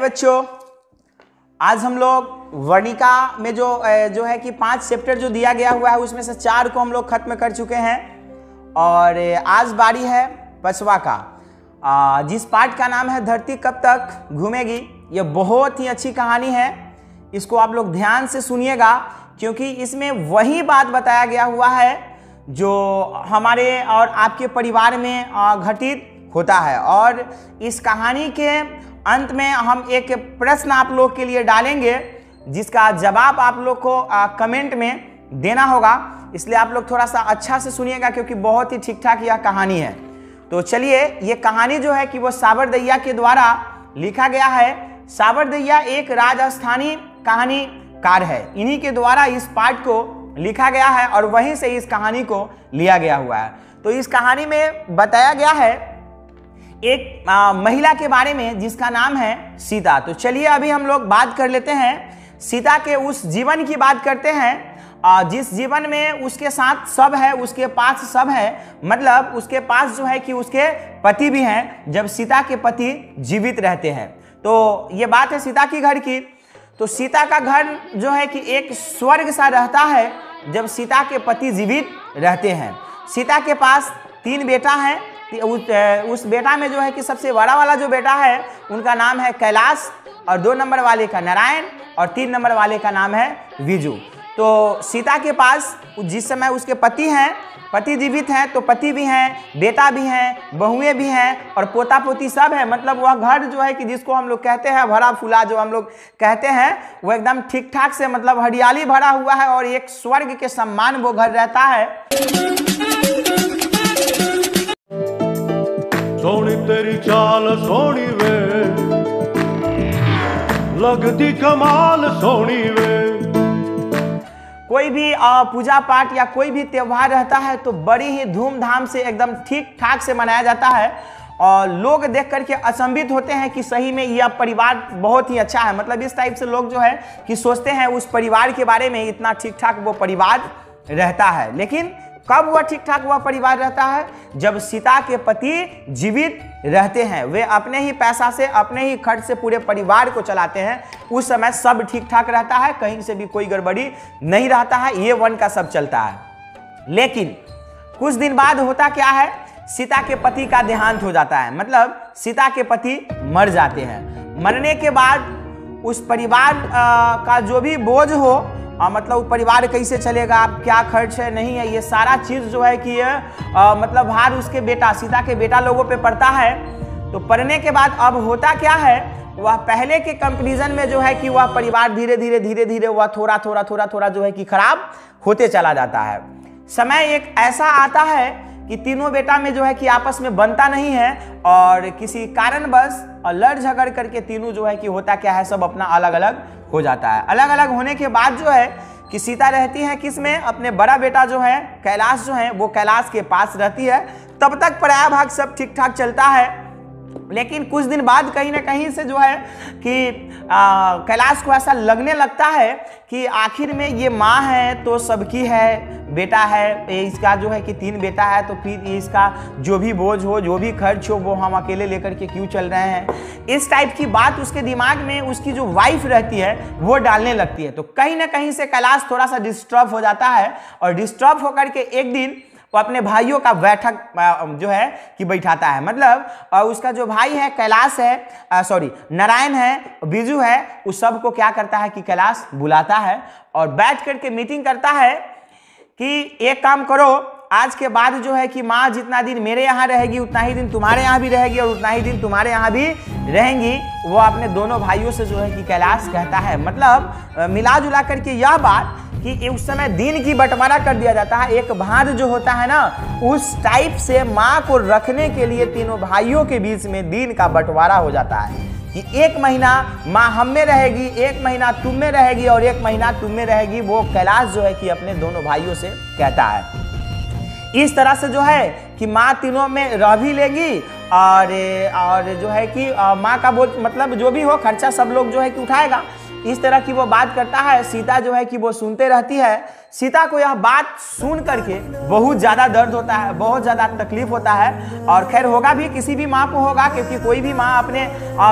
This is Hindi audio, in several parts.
बच्चों, आज हम लोग वर्णिका में जो है कि 5 चैप्टर जो दिया गया हुआ है उसमें से 4 को हम लोग खत्म कर चुके हैं और आज बारी है 5वां का, जिस पाठ का नाम है धरती कब तक घूमेगी। ये बहुत ही अच्छी कहानी है, इसको आप लोग ध्यान से सुनिएगा क्योंकि इसमें वही बात बताया गया हुआ है जो हमारे और आपके परिवार में घटित होता है। और इस कहानी के अंत में हम एक प्रश्न आप लोग के लिए डालेंगे जिसका जवाब आप लोग को कमेंट में देना होगा, इसलिए आप लोग थोड़ा सा अच्छा से सुनिएगा क्योंकि बहुत ही ठीक ठाक यह कहानी है। तो चलिए, ये कहानी जो है कि वो साबर दैया के द्वारा लिखा गया है। साबर दैया एक राजस्थानी कहानीकार है, इन्हीं के द्वारा इस पाठ को लिखा गया है और वहीं से इस कहानी को लिया गया हुआ है। तो इस कहानी में बताया गया है एक महिला के बारे में जिसका नाम है सीता। तो चलिए अभी हम लोग बात कर लेते हैं सीता के उस जीवन की बात करते हैं जिस जीवन में उसके साथ सब है, उसके पास सब है, मतलब उसके पास जो है कि उसके पति भी हैं जब सीता के पति जीवित रहते हैं। तो ये बात है सीता की घर की। तो सीता का घर जो है कि एक स्वर्ग सा रहता है जब सीता के पति जीवित रहते हैं। सीता के पास 3 बेटा हैं। उस बेटा में जो है कि सबसे बड़ा वाला जो बेटा है उनका नाम है कैलाश और 2 नंबर वाले का नारायण और 3 नंबर वाले का नाम है विजू। तो सीता के पास जिस समय उसके पति हैं, पति जीवित हैं, तो पति भी हैं, बेटा भी हैं, बहुएं भी हैं और पोता पोती सब है। मतलब वह घर जो है कि जिसको हम लोग कहते हैं भरा फूला, जो हम लोग कहते हैं वो एकदम ठीक ठाक से, मतलब हरियाली भरा हुआ है और एक स्वर्ग के समान वो घर रहता है। सोनी तेरी चाल सोनी वे, लगती कमाल सोनी वे। कोई भी पूजा पाठ या कोई भी त्योहार रहता है तो बड़ी ही धूमधाम से एकदम ठीक ठाक से मनाया जाता है और लोग देख करके अचंभित होते हैं कि सही में यह परिवार बहुत ही अच्छा है। मतलब इस टाइप से लोग जो है कि सोचते हैं उस परिवार के बारे में, इतना ठीक ठाक वो परिवार रहता है। लेकिन कब वह ठीक ठाक वह परिवार रहता है? जब सीता के पति जीवित रहते हैं, वे अपने ही पैसा से, अपने ही खर्च से पूरे परिवार को चलाते हैं। उस समय सब ठीक ठाक रहता है, कहीं से भी कोई गड़बड़ी नहीं रहता है, ये वन का सब चलता है। लेकिन कुछ दिन बाद होता क्या है, सीता के पति का देहांत हो जाता है, मतलब सीता के पति मर जाते हैं। मरने के बाद उस परिवार का जो भी बोझ हो, मतलब परिवार कैसे चलेगा, क्या खर्च है नहीं है, ये सारा चीज जो है कि मतलब भार उसके बेटा, सीता के बेटा लोगों पे पड़ता है। तो पड़ने के बाद अब होता क्या है, वह पहले के कंपैरिजन में जो है कि वह परिवार धीरे धीरे वह थोड़ा जो है कि खराब होते चला जाता है। समय एक ऐसा आता है कि तीनों बेटा में जो है कि आपस में बनता नहीं है और किसी कारणवश लड़ झगड़ करके तीनों जो है कि होता क्या है, सब अपना अलग अलग हो जाता है। अलग अलग होने के बाद जो है कि सीता रहती है किसमें, अपने बड़ा बेटा जो है कैलाश जो है वो कैलाश के पास रहती है। तब तक पराया भाग सब ठीक ठाक चलता है। लेकिन कुछ दिन बाद कहीं ना कहीं से जो है कि कैलाश को ऐसा लगने लगता है कि आखिर में ये माँ है तो सबकी है, बेटा है इसका जो है कि 3 बेटा है, तो फिर इसका जो भी बोझ हो, जो भी खर्च हो, वो हम अकेले लेकर के क्यों चल रहे हैं। इस टाइप की बात उसके दिमाग में उसकी जो वाइफ रहती है वो डालने लगती है। तो कहीं ना कहीं से कैलाश थोड़ा सा डिस्टर्ब हो जाता है और डिस्टर्ब होकर के एक दिन वो अपने भाइयों का बैठक जो है कि बैठाता है। मतलब उसका जो भाई है कैलाश है, सॉरी नारायण है, बिजू है, उस सब को क्या करता है कि कैलाश बुलाता है और बैठ करके मीटिंग करता है कि एक काम करो, आज के बाद जो है कि माँ जितना दिन मेरे यहाँ रहेगी उतना ही दिन तुम्हारे यहाँ भी रहेगी और उतना ही दिन तुम्हारे यहाँ भी रहेंगी। वो अपने दोनों भाइयों से जो है कि कैलाश कहता है। मतलब मिला जुला करके यह बात कि उस समय दिन की बंटवारा कर दिया जाता है। एक भांज जो होता है ना, उस टाइप से माँ को रखने के लिए तीनों भाइयों के बीच में दिन का बंटवारा हो जाता है कि 1 महीना माँ हम में रहेगी, 1 महीना तुम में रहेगी और 1 महीना तुम में रहेगी। वो कैलाश जो है कि अपने दोनों भाइयों से कहता है। इस तरह से जो है कि माँ तीनों में रह भी लेगी और जो है कि माँ का बोझ, मतलब जो भी हो खर्चा सब लोग जो है कि उठाएगा। इस तरह की वो बात करता है। सीता जो है कि वो सुनते रहती है। सीता को यह बात सुन करके बहुत ज़्यादा दर्द होता है, बहुत ज़्यादा तकलीफ होता है। और खैर होगा भी, किसी भी माँ को होगा, क्योंकि कोई भी माँ अपने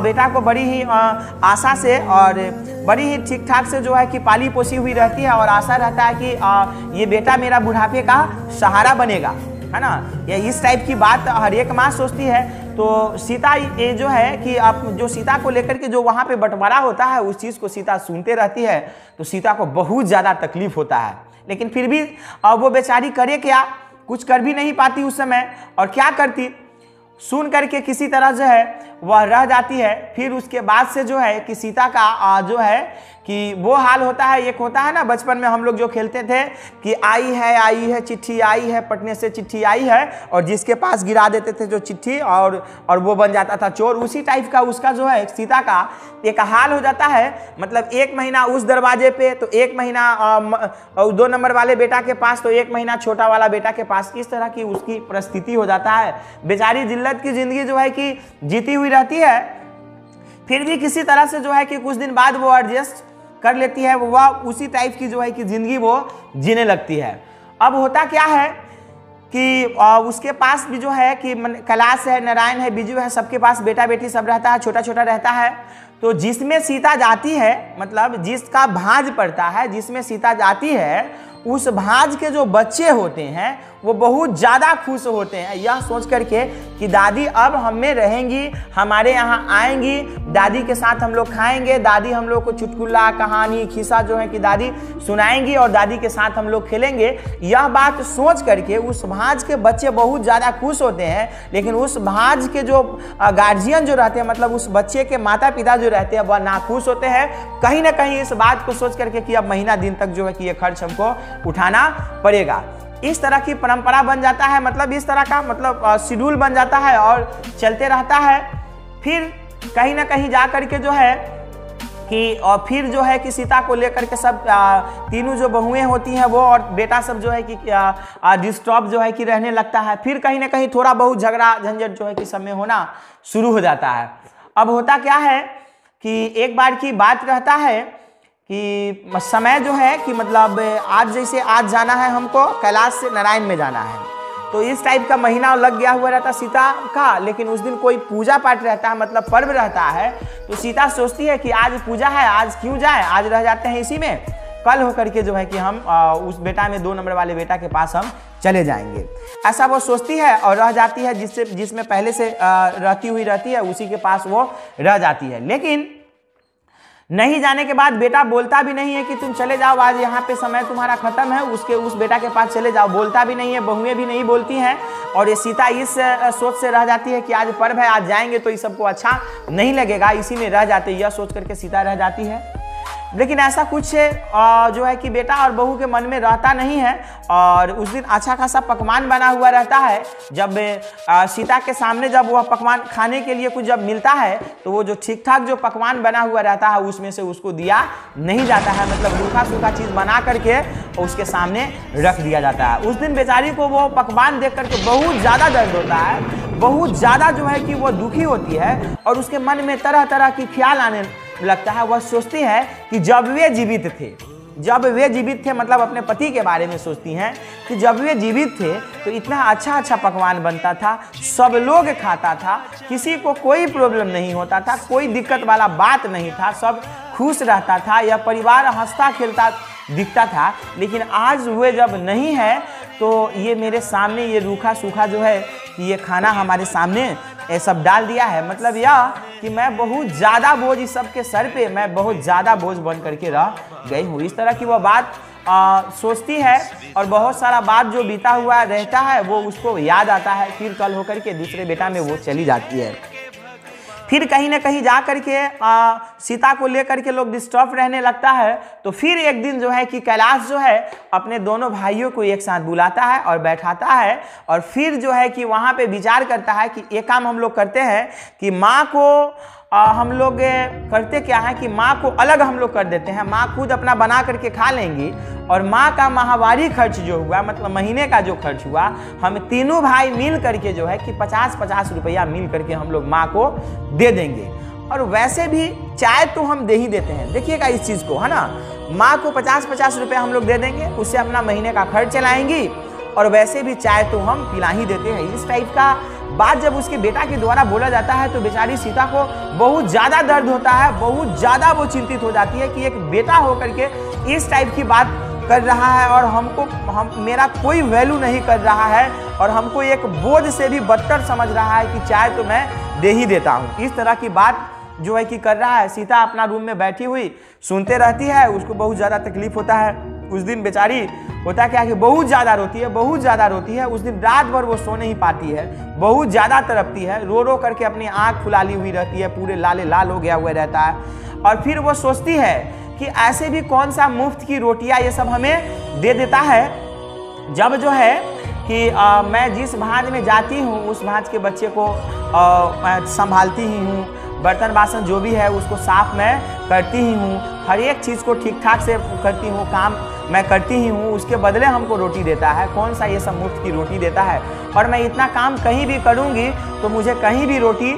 बेटा को बड़ी ही आशा से और बड़ी ही ठीक ठाक से जो है कि पाली पोसी हुई रहती है और आशा रहता है कि ये बेटा मेरा बुढ़ापे का सहारा बनेगा, है ना। ये इस टाइप की बात हर एक माँ सोचती है। तो सीता ये जो है कि आप जो सीता को लेकर के जो वहाँ पे बंटवारा होता है उस चीज़ को सीता सुनते रहती है। तो सीता को बहुत ज़्यादा तकलीफ होता है, लेकिन फिर भी वो बेचारी करे क्या, कुछ कर भी नहीं पाती उस समय। और क्या करती, सुन करके किसी तरह जो है वह रह जाती है। फिर उसके बाद से जो है कि सीता का जो है कि वो हाल होता है। एक होता है ना बचपन में हम लोग जो खेलते थे कि आई है चिट्ठी आई है, पटने से चिट्ठी आई है, और जिसके पास गिरा देते थे जो चिट्ठी और वो बन जाता था चोर। उसी टाइप का उसका जो है सीता का एक हाल हो जाता है। मतलब 1 महीना उस दरवाजे पे, तो 1 महीना 2 नंबर वाले बेटा के पास, तो 1 महीना छोटा वाला बेटा के पास। इस तरह की उसकी परिस्थिति हो जाता है। बेचारी जिल्लत की जिंदगी जो है कि जीती हुई रहती है। फिर भी किसी तरह से जो है कि कुछ दिन बाद वो एडजस्ट कर लेती है। वह उसी टाइप की जो है कि जिंदगी वो जीने लगती है। अब होता क्या है कि उसके पास भी जो है कि कैलाश है, नारायण है, बिजू है, सबके पास बेटा बेटी सब रहता है, छोटा छोटा रहता है। तो जिसमें सीता जाती है, मतलब जिसका भांज पड़ता है, जिसमें सीता जाती है, उस भांज के जो बच्चे होते हैं वो बहुत ज़्यादा खुश होते हैं यह सोच करके कि दादी अब हम में रहेंगी, हमारे यहाँ आएंगी, दादी के साथ हम लोग खाएंगे, दादी हम लोग को चुटकुला कहानी खिस्सा जो है कि दादी सुनाएंगी और दादी के साथ हम लोग खेलेंगे। यह बात सोच करके उस भांज के बच्चे बहुत ज़्यादा खुश होते हैं। लेकिन उस भांज के जो गार्जियन जो रहते हैं, मतलब उस बच्चे के माता पिता जो रहते हैं, वह नाखुश होते हैं कहीं ना कहीं इस बात को सोच करके कि अब महीना दिन तक जो है कि ये खर्च हमको उठाना पड़ेगा। इस तरह की परंपरा बन जाता है, मतलब इस तरह का मतलब शेड्यूल बन जाता है और चलते रहता है। फिर कहीं ना कहीं जा कर के जो है कि और फिर जो है कि सीता को लेकर के सब तीनों जो बहुएं होती हैं वो और बेटा सब जो है कि डिस्टर्ब जो है कि रहने लगता है। फिर कहीं ना कहीं थोड़ा बहुत झगड़ा झंझट जो है कि सब में होना शुरू हो जाता है। अब होता क्या है कि एक बार की बात रहता है कि समय जो है कि मतलब आज जैसे आज जाना है हमको कैलाश से नारायण में जाना है, तो इस टाइप का महीना लग गया हुआ रहता सीता का। लेकिन उस दिन कोई पूजा पाठ रहता है, मतलब पर्व रहता है। तो सीता सोचती है कि आज पूजा है, आज क्यों जाए, आज रह जाते हैं इसी में, कल होकर के जो है कि हम उस बेटा में 2 नंबर वाले बेटा के पास हम चले जाएंगे। ऐसा वो सोचती है और रह जाती है। जिसमें पहले से रहती है उसी के पास वो रह जाती है। लेकिन नहीं जाने के बाद बेटा बोलता भी नहीं है कि तुम चले जाओ, आज यहाँ पे समय तुम्हारा खत्म है, उस बेटा के पास चले जाओ। बोलता भी नहीं है, बहुएं भी नहीं बोलती हैं। और ये सीता इस सोच से रह जाती है कि आज पर्व है, आज जाएंगे तो ये सबको अच्छा नहीं लगेगा, इसी में रह जाते, यह सोच करके सीता रह जाती है। लेकिन ऐसा कुछ जो है कि बेटा और बहू के मन में रहता नहीं है। और उस दिन अच्छा खासा पकवान बना हुआ रहता है। जब सीता के सामने जब वह पकवान खाने के लिए कुछ जब मिलता है तो वो जो ठीक ठाक जो पकवान बना हुआ रहता है उसमें से उसको दिया नहीं जाता है, मतलब रूखा सूखा चीज़ बना करके उसके सामने रख दिया जाता है। उस दिन बेचारी को वो पकवान देख करके बहुत ज़्यादा दर्द होता है, बहुत ज़्यादा जो है कि वो दुखी होती है और उसके मन में तरह तरह की ख्याल आने लगता है। वह सोचती है कि जब वे जीवित थे, मतलब अपने पति के बारे में सोचती हैं कि जब वे जीवित थे तो इतना अच्छा अच्छा पकवान बनता था, सब लोग खाता था, किसी को कोई प्रॉब्लम नहीं होता था, कोई दिक्कत वाला बात नहीं था, सब खुश रहता था, यह परिवार हंसता खेलता दिखता था। लेकिन आज वे जब नहीं है तो ये मेरे सामने ये रूखा सूखा जो है कि ये खाना हमारे सामने ये सब डाल दिया है। मतलब यह कि मैं बहुत ज़्यादा बोझ इस सब के सर पे, मैं बहुत ज़्यादा बोझ बन करके रह गई हूँ। इस तरह की वह बात सोचती है और बहुत सारा बात जो बीता हुआ रहता है वो उसको याद आता है। फिर कल होकर के दूसरे बेटा में वो चली जाती है। फिर कहीं ना कहीं जा करके सीता को लेकर के लोग डिस्टर्ब रहने लगता है। तो फिर एक दिन जो है कि कैलाश जो है अपने दोनों भाइयों को एक साथ बुलाता है और बैठाता है और फिर जो है कि वहाँ पे विचार करता है कि एक काम हम लोग करते हैं कि माँ को हम लोग करते क्या है कि माँ को अलग हम लोग कर देते हैं, माँ खुद अपना बना करके खा लेंगी और माँ का माहवारी खर्च जो हुआ, मतलब महीने का जो खर्च हुआ, हम तीनों भाई मिल करके जो है कि 50-50 रुपया मिल करके हम लोग माँ को दे देंगे। और वैसे भी चाय तो हम दे ही देते हैं। देखिएगा इस चीज़ को, है ना। माँ को 50-50 रुपये हम लोग दे देंगे, उससे अपना महीने का खर्च चलाएंगी, और वैसे भी चाय तो हम पिला ही देते हैं। इस टाइप का बात जब उसके बेटा के द्वारा बोला जाता है तो बेचारी सीता को बहुत ज़्यादा दर्द होता है, बहुत ज़्यादा वो चिंतित हो जाती है कि एक बेटा होकर के इस टाइप की बात कर रहा है और मेरा कोई वैल्यू नहीं कर रहा है, और हमको एक बोझ से भी बदतर समझ रहा है कि चाय तो मैं दे ही देता हूँ। इस तरह की बात जो है कि कर रहा है। सीता अपना रूम में बैठी हुई सुनते रहती है, उसको बहुत ज़्यादा तकलीफ होता है। उस दिन बेचारी होता क्या कि बहुत ज़्यादा रोती है, बहुत ज़्यादा रोती है। उस दिन रात भर वो सो नहीं पाती है, बहुत ज़्यादा तड़पती है, रो रो करके अपनी आँख फुलाली हुई रहती है, पूरे लाले लाल हो गया हुआ रहता है। और फिर वो सोचती है कि ऐसे भी कौन सा मुफ्त की रोटियां ये सब हमें दे देता है, जब जो है कि मैं जिस भांज में जाती हूँ उस भांज के बच्चे को संभालती ही हूँ, बर्तन बासन जो भी है उसको साफ मैं करती ही हूँ, हर एक चीज़ को ठीक ठाक से करती हूँ, काम मैं करती ही हूँ, उसके बदले हमको रोटी देता है। कौन सा ये सब मुफ्त की रोटी देता है, और मैं इतना काम कहीं भी करूँगी तो मुझे कहीं भी रोटी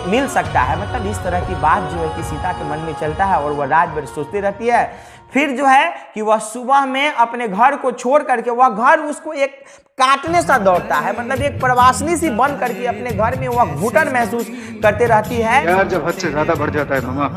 मिल सकता है। मतलब इस तरह की बात जो है कि सीता के मन में चलता है और वह रात भर सोचती रहती है। फिर जो है कि वह सुबह में अपने घर को छोड़ करके, वह घर उसको एक काटने सा दौड़ता है, मतलब एक प्रवासनी सी बन करके अपने घर में वह घुटन महसूस करते रहती है। यार जब हद से ज्यादा बढ़ जाता है मामा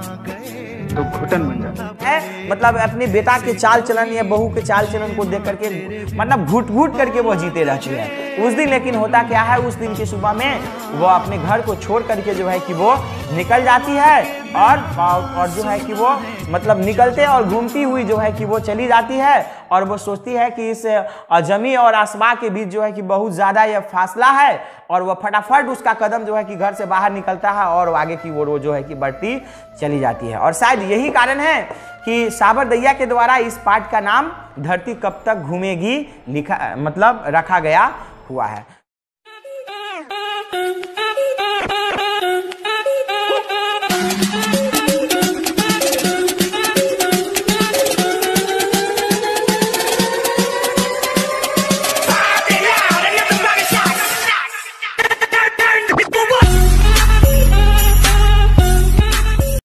तो घुटन बन जाता है। मतलब अपने बेटा के चाल चलन या बहू के चाल चलन को देख करके मतलब घुट घुट करके वो जीते रहती है। उस दिन लेकिन होता क्या है, उस दिन की सुबह में वो अपने घर को छोड़ करके जो है कि वो निकल जाती है, और जो है कि वो मतलब निकलते और घूमती हुई जो है कि वो चली जाती है, और वो सोचती है कि इस जमी और आसमां के बीच जो है कि बहुत ज़्यादा यह फासला है, और वह फटाफट उसका कदम जो है कि घर से बाहर निकलता है और आगे की वो जो है कि बढ़ती चली जाती है। और शायद यही कारण है कि साबर दैया के द्वारा इस पाठ का नाम धरती कब तक घूमेगी लिखा मतलब रखा गया हुआ है।